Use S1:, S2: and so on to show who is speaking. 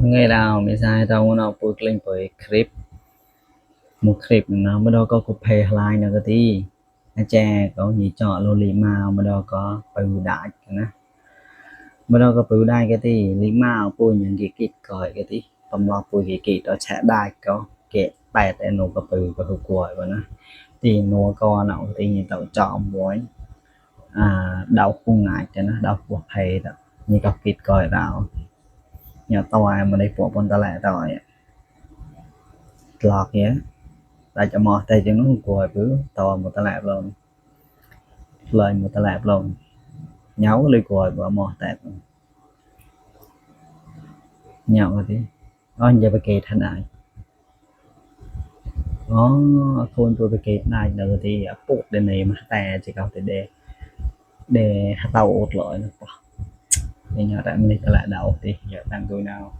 S1: Ngày nào mới sai tao nó bôi lên với clip một clip nó mới đâu có pay line nữa tí anh cha có gì chọn luôn lì màu mới đâu có bự đại nè mới đâu có bự đại cái tí lì màu bôi những cái kít coi cái tí tầm lo bôi cái kít đó sẽ đại có kẹt bẹt để nó có bự có hụt quậy vậy nè thì nó có nào thì như tao chọn muối đau khung ngại cho nó đau của thầy đó như có kít coi nào nhà tao mà đây phụ con ta lại tao lọt nhé tại cho mò tay cho nó của cứ tao một ta lại luôn lời một ta lại luôn nháo lên của và mò tẹt nhạo rồi tí anh giờ phải kể thân ai nó thôi tôi phải kể này nữa thì buộc đến này mà tè chỉ có thể để tao ột lỗi nữa nên nhớ tại mình ta lại đầu thì giờ đang tôi nào